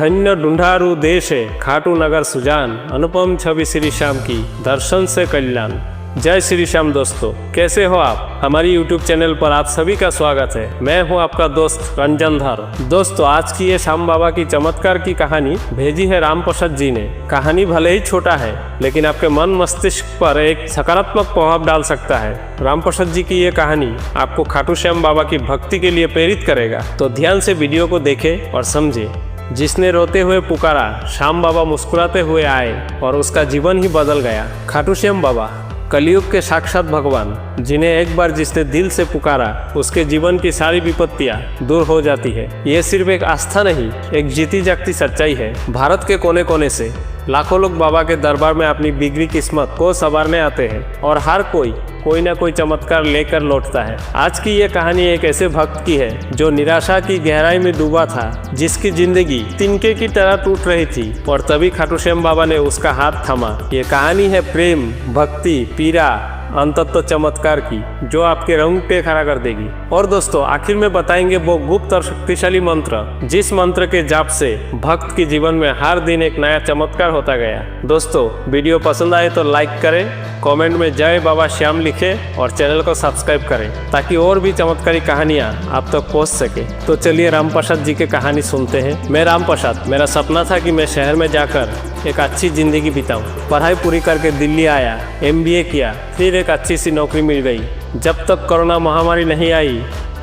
धन्य ढूंढारू देश है खाटू नगर सुजान, अनुपम छवि श्री श्याम की दर्शन से कल्याण। जय श्री श्याम दोस्तों, कैसे हो आप। हमारी YouTube चैनल पर आप सभी का स्वागत है। मैं हूं आपका दोस्त रंजन धर। दोस्तों, आज की ये श्याम बाबा की चमत्कार की कहानी भेजी है राम प्रसाद जी ने। कहानी भले ही छोटा है लेकिन आपके मन मस्तिष्क पर एक सकारात्मक प्रभाव डाल सकता है। राम प्रसाद जी की ये कहानी आपको खाटू श्याम बाबा की भक्ति के लिए प्रेरित करेगा, तो ध्यान से वीडियो को देखें और समझे। जिसने रोते हुए पुकारा, श्याम बाबा मुस्कुराते हुए आए और उसका जीवन ही बदल गया। खाटू श्याम बाबा कलयुग के साक्षात भगवान, जिन्हें एक बार जिसने दिल से पुकारा उसके जीवन की सारी विपत्तियां दूर हो जाती है। ये सिर्फ एक आस्था नहीं, एक जीती जागती सच्चाई है। भारत के कोने कोने से लाखों लोग बाबा के दरबार में अपनी बिगड़ी किस्मत को संवारने आते हैं और हर कोई ना कोई चमत्कार लेकर लौटता है। आज की ये कहानी एक ऐसे भक्त की है जो निराशा की गहराई में डूबा था, जिसकी जिंदगी तिनके की तरह टूट रही थी और तभी खाटू श्याम बाबा ने उसका हाथ थामा। ये कहानी है प्रेम, भक्ति, पीड़ा, अंततः चमत्कार की, जो आपके रोंगटे खड़ा कर देगी। और दोस्तों, आखिर में बताएंगे वो गुप्त और शक्तिशाली मंत्र, जिस मंत्र के जाप से भक्त के जीवन में हर दिन एक नया चमत्कार होता गया। दोस्तों, वीडियो पसंद आए तो लाइक करें, कमेंट में जय बाबा श्याम लिखें और चैनल को सब्सक्राइब करें ताकि और भी चमत्कारी कहानियां आप तक पहुंच सके। तो चलिए राम प्रसाद जी की कहानी सुनते हैं। मैं राम प्रसाद, मेरा सपना था कि मैं शहर में जाकर एक अच्छी जिंदगी बिताऊं। पढ़ाई पूरी करके दिल्ली आया, MBA किया, फिर एक अच्छी सी नौकरी मिल गई। जब तक कोरोना महामारी नहीं आई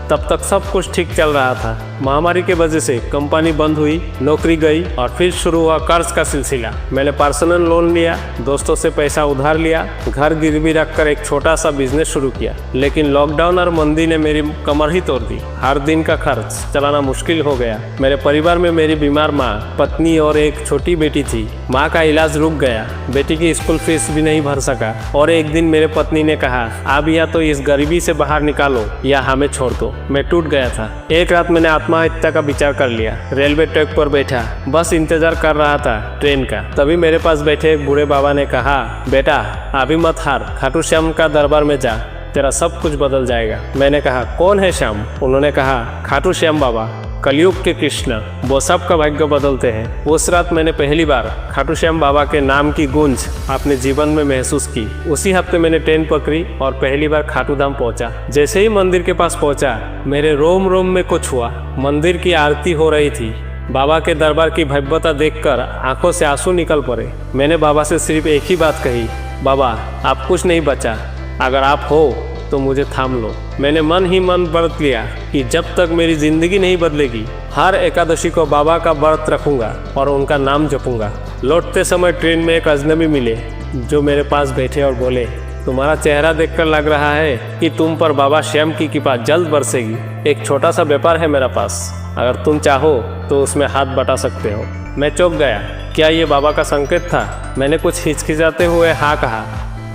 तब तक सब कुछ ठीक चल रहा था। महामारी के वजह से कंपनी बंद हुई, नौकरी गई और फिर शुरू हुआ कर्ज का सिलसिला। मैंने पर्सनल लोन लिया, दोस्तों से पैसा उधार लिया, घर गिरवी रखकर एक छोटा सा बिजनेस शुरू किया। लेकिन लॉकडाउन और मंदी ने मेरी कमर ही तोड़ दी। हर दिन का खर्च चलाना मुश्किल हो गया। मेरे परिवार में मेरी बीमार माँ, पत्नी और एक छोटी बेटी थी। माँ का इलाज रुक गया, बेटी की स्कूल फीस भी नहीं भर सका और एक दिन मेरे पत्नी ने कहा, अब या तो इस गरीबी से बाहर निकालो या हमें छोड़ दो। मैं टूट गया था। एक रात मैंने आत्महत्या का विचार कर लिया। रेलवे ट्रैक पर बैठा, बस इंतजार कर रहा था ट्रेन का। तभी मेरे पास बैठे एक बूढ़े बाबा ने कहा, बेटा अभी मत हार, खाटू श्याम का दरबार में जा, तेरा सब कुछ बदल जाएगा। मैंने कहा, कौन है श्याम? उन्होंने कहा, खाटू श्याम बाबा, कलयुग के कृष्ण, वो सबका भाग्य बदलते हैं। उस रात मैंने पहली बार खाटू श्याम बाबा के नाम की गूंज अपने जीवन में महसूस की। उसी हफ्ते मैंने ट्रेन पकड़ी और पहली बार खाटू धाम पहुंचा। जैसे ही मंदिर के पास पहुंचा, मेरे रोम रोम में कुछ हुआ। मंदिर की आरती हो रही थी। बाबा के दरबार की भव्यता देखकर आंखों से आंसू निकल पड़े। मैंने बाबा से सिर्फ एक ही बात कही, बाबा आप कुछ नहीं बचा, अगर आप हो तो मुझे थाम लो। मैंने मन ही मन व्रत लिया कि जब तक मेरी जिंदगी नहीं बदलेगी, हर एकादशी को बाबा का व्रत रखूंगा और उनका नाम जपूंगा। लौटते समय ट्रेन में एक अजनबी मिले जो मेरे पास बैठे और बोले, तुम्हारा चेहरा देखकर लग रहा है कि तुम पर बाबा श्याम की कृपा जल्द बरसेगी। एक छोटा सा व्यापार है मेरा पास, अगर तुम चाहो तो उसमें हाथ बटा सकते हो। मैं चौंक गया, क्या ये बाबा का संकेत था? मैंने कुछ हिचकिचाते हुए हाँ कहा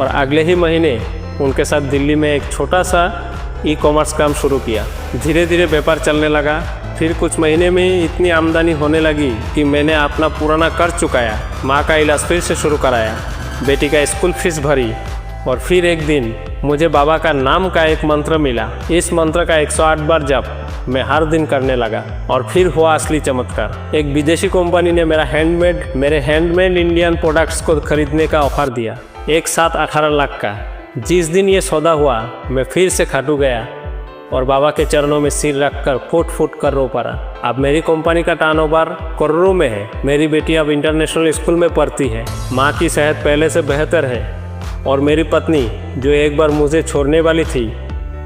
और अगले ही महीने उनके साथ दिल्ली में एक छोटा सा ई-कॉमर्स काम शुरू किया। धीरे धीरे व्यापार चलने लगा। फिर कुछ महीने में इतनी आमदनी होने लगी कि मैंने अपना पुराना कर्ज चुकाया, माँ का इलाज फिर से शुरू कराया, बेटी का स्कूल फीस भरी और फिर एक दिन मुझे बाबा का नाम का एक मंत्र मिला। इस मंत्र का 108 बार जप मैं हर दिन करने लगा और फिर हुआ असली चमत्कार। एक विदेशी कंपनी ने मेरे हैंडमेड इंडियन प्रोडक्ट्स को खरीदने का ऑफर दिया, एक साथ 18 लाख का। जिस दिन ये सौदा हुआ, मैं फिर से खाटू गया और बाबा के चरणों में सिर रखकर फुट फुट कर रो पड़ा। अब मेरी कंपनी का टर्नओवर करोड़ों में है। मेरी बेटी अब इंटरनेशनल स्कूल में पढ़ती है। माँ की सेहत पहले से बेहतर है और मेरी पत्नी, जो एक बार मुझे छोड़ने वाली थी,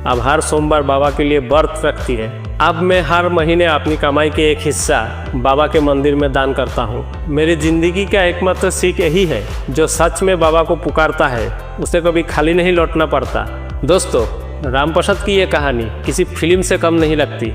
अब हर सोमवार बाबा के लिए व्रत रखती है। अब मैं हर महीने अपनी कमाई के एक हिस्सा बाबा के मंदिर में दान करता हूँ। मेरी जिंदगी का एकमात्र सीख यही है, जो सच में बाबा को पुकारता है उसे कभी खाली नहीं लौटना पड़ता। दोस्तों, राम प्रसाद की ये कहानी किसी फिल्म से कम नहीं लगती,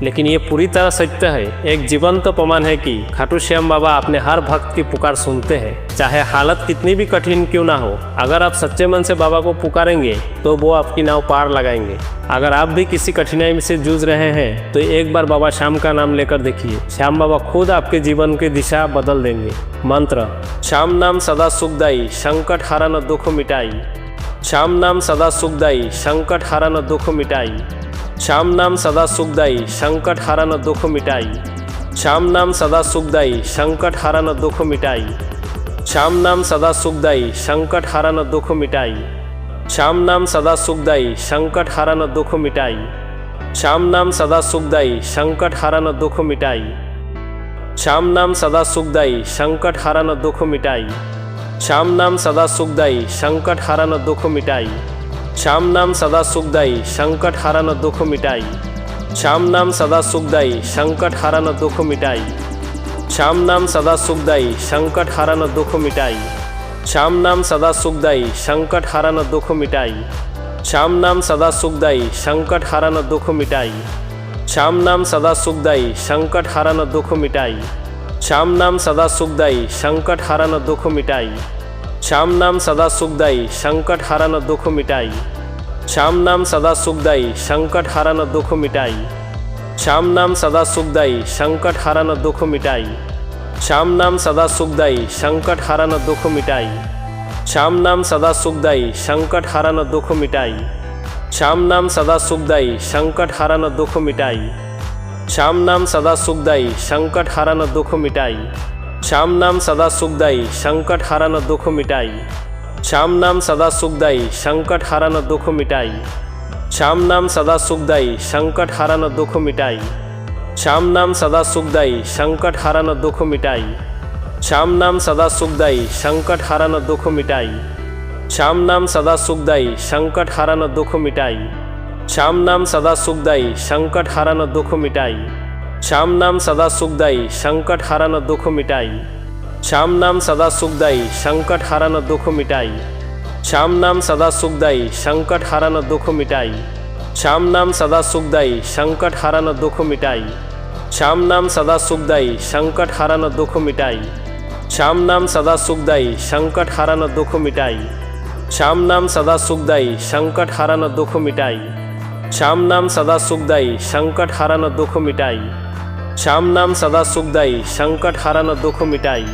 लेकिन ये पूरी तरह सत्य है। एक जीवंत प्रमाण है कि खाटू श्याम बाबा अपने हर भक्त की पुकार सुनते हैं, चाहे हालत कितनी भी कठिन क्यों ना हो। अगर आप सच्चे मन से बाबा को पुकारेंगे तो वो आपकी नाव पार लगाएंगे। अगर आप भी किसी कठिनाई से जूझ रहे हैं तो एक बार बाबा श्याम का नाम लेकर देखिए, श्याम बाबा खुद आपके जीवन की दिशा बदल देंगे। मंत्र, श्याम नाम सदा सुखदाई, संकट हरन दुख मिटाई। श्याम नाम सदा सुखदाई, संकट हरन दुख मिटाई। श्याम नाम सदा सुखदाई, संकट हरन दुख मिटाई। श्याम नाम सदा सुखदाई संकट हरन दुख मिटाई। श्याम नाम सदा सुखदाई संकट हरन दुख मिटाई। श्याम नाम सदा सुखदाई संकट हरन दुख मिटाई। श्याम नाम सदा सुखदाई संकट हरन दुख मिटाई। श्याम नाम सदा सुखदाई संकट हरन दुख मिटाई। श्याम नाम सदा सुखदाई संकट हरन दुख मिटाई। श्याम नाम सदा सुखदाई संकट हरन दुख मिटाई। श्याम नाम सदा सुखदाई संकट हरन दुख मिटाई। श्याम नाम सदा सुखदाई संकट हरन दुख मिटाई। श्याम नाम सदा सुखदाई संकट हरन दुख मिटाई। श्याम नाम सदा सुखदाई संकट हरन दुख मिटाई। श्याम नाम सदा सुखदाई संकट हरन दुख मिटाई। श्याम नाम सदा सुखदाई संकट हरन दुख मिटाई। श्याम नाम सदा सुखदाई संकट हरन दुख मिटाई। श्याम नाम सदा सुखदाई संकट हरन दुख मिटाई। श्याम नाम सदा सुखदाई संकट हरन दुख मिटाई। श्याम नाम सदा सुखदाई संकट हरन दुख मिटाई। श्याम नाम सदा सुखदाई संकट हरन दुख मिटाई। श्याम नाम सदा सुखदाई संकट हरन दुख मिटाई। श्याम नाम सदा सुखदाई संकट हरन दुख मिटाई। श्याम नाम सदा सुखदाई संकट हरन दुख मिटाई। श्याम नाम सदा सुखदाई संकट हरन दुख मिटाई। श्याम नाम सदा सुखदाई संकट हरन दुख मिटाई। श्याम नाम सदा सुखदाई संकट हरन दुख मिटाई। श्याम नाम सदा सुखदाई संकट हरन दुख मिटाई। श्याम नाम सदा सुखदाई संकट हरन दुख मिटाई। श्याम नाम सदा सुखदाई संकट हरन दुख मिटाई। श्याम नाम सदा सुखदाई संकट हरन दुख मिटाई। श्याम नाम सदा सुखदाई संकट हरन दुख मिटाई। श्याम नाम सदा सुखदाई संकट हरन दुख मिटाई। श्याम नाम सदा सुखदाई संकट हरन दुख मिटाई। श्याम नाम सदा सुखदाई संकट हरन दुख मिटाई। श्याम नाम सदा सुखदाई संकट हरन दुख मिटाई। श्याम नाम सदा सुखदाई संकट हरन दुख मिटाई। श्याम नाम सदा सुखदाई संकट हरन दुख मिटाई। श्याम नाम सदा सुखदाई संकट हरन दुख मिटाई।